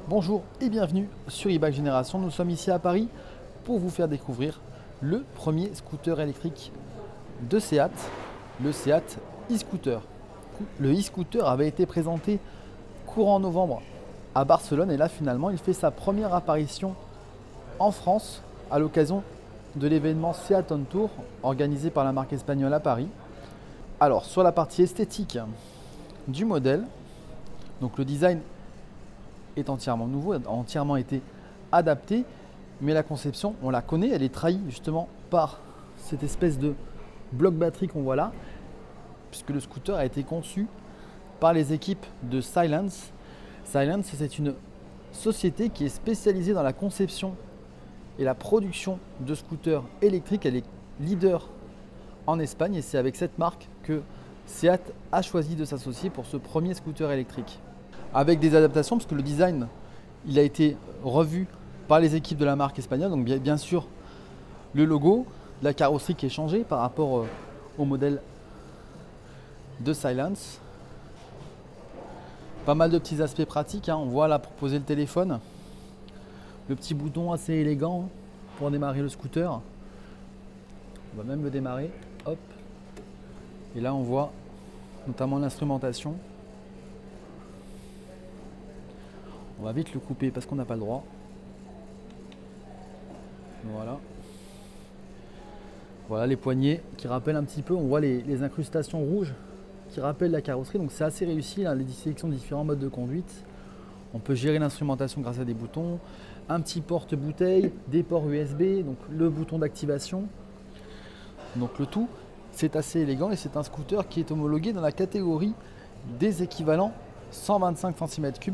Bonjour et bienvenue sur e-bike Génération. Nous sommes ici à Paris pour vous faire découvrir le premier scooter électrique de SEAT, le SEAT e-scooter. Le e-scooter avait été présenté courant novembre à Barcelone et là finalement il fait sa première apparition en France à l'occasion de l'événement SEAT On Tour organisé par la marque espagnole à Paris. Alors sur la partie esthétique du modèle, donc le design est entièrement nouveau, a entièrement été adapté, mais la conception, on la connaît, elle est trahie justement par cette espèce de bloc batterie qu'on voit là, puisque le scooter a été conçu par les équipes de Silence. Silence, c'est une société qui est spécialisée dans la conception et la production de scooters électriques. Elle est leader en Espagne et c'est avec cette marque que SEAT a choisi de s'associer pour ce premier scooter électrique. Avec des adaptations, parce que le design il a été revu par les équipes de la marque espagnole. Donc bien sûr le logo, la carrosserie qui est changée par rapport au modèle de Silence. Pas mal de petits aspects pratiques, hein. On voit là pour poser le téléphone, le petit bouton assez élégant pour démarrer le scooter. On va même le démarrer, hop. Et là on voit notamment l'instrumentation. On va vite le couper parce qu'on n'a pas le droit. Voilà. Voilà les poignées qui rappellent un petit peu, on voit les incrustations rouges qui rappellent la carrosserie. Donc c'est assez réussi, là, les sélections de différents modes de conduite. On peut gérer l'instrumentation grâce à des boutons. Un petit porte-bouteille, des ports USB, donc le bouton d'activation. Donc le tout, c'est assez élégant et c'est un scooter qui est homologué dans la catégorie des équivalents 125 cm3.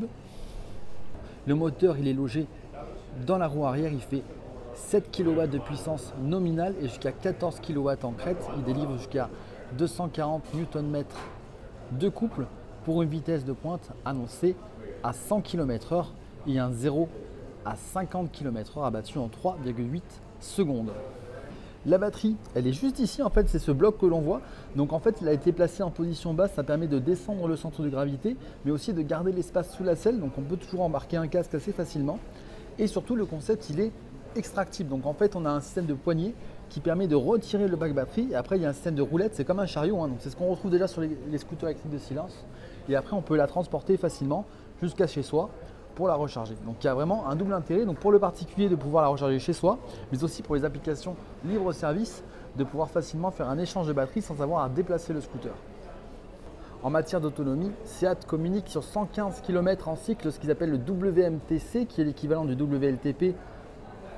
Le moteur il est logé dans la roue arrière, il fait 7 kW de puissance nominale et jusqu'à 14 kW en crête. Il délivre jusqu'à 240 Nm de couple pour une vitesse de pointe annoncée à 100 km/h et un 0 à 50 km/h abattu en 3,8 secondes. La batterie, elle est juste ici, en fait, c'est ce bloc que l'on voit. Donc en fait, il a été placé en position basse, ça permet de descendre le centre de gravité, mais aussi de garder l'espace sous la selle. Donc on peut toujours embarquer un casque assez facilement. Et surtout, le concept, il est extractible. Donc en fait, on a un système de poignée qui permet de retirer le bac batterie. Et après, il y a un système de roulette, c'est comme un chariot, hein. Donc c'est ce qu'on retrouve déjà sur les scooters électriques de Silence. Et après, on peut la transporter facilement jusqu'à chez soi pour la recharger. Donc il y a vraiment un double intérêt, donc pour le particulier de pouvoir la recharger chez soi, mais aussi pour les applications libre-service de pouvoir facilement faire un échange de batterie sans avoir à déplacer le scooter. En matière d'autonomie, SEAT communique sur 115 km en cycle, ce qu'ils appellent le WMTC, qui est l'équivalent du WLTP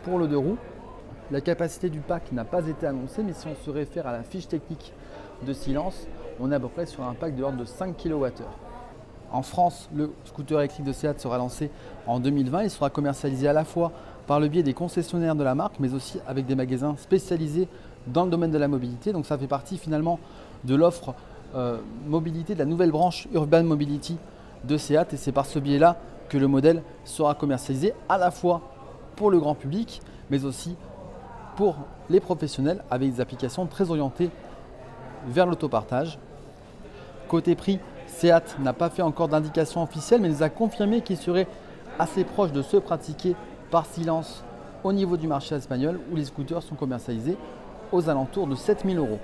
pour le deux roues. La capacité du pack n'a pas été annoncée, mais si on se réfère à la fiche technique de Silence, on est à peu près sur un pack de l'ordre de 5 kWh. En France, le scooter électrique de SEAT sera lancé en 2020. Il sera commercialisé à la fois par le biais des concessionnaires de la marque, mais aussi avec des magasins spécialisés dans le domaine de la mobilité. Donc ça fait partie finalement de l'offre mobilité, de la nouvelle branche Urban Mobility de SEAT. Et c'est par ce biais-là que le modèle sera commercialisé à la fois pour le grand public, mais aussi pour les professionnels avec des applications très orientées vers l'autopartage. Côté prix, SEAT n'a pas fait encore d'indication officielle, mais nous a confirmé qu'il serait assez proche de ceux pratiqués par Silence au niveau du marché espagnol où les scooters sont commercialisés aux alentours de 7 000 €.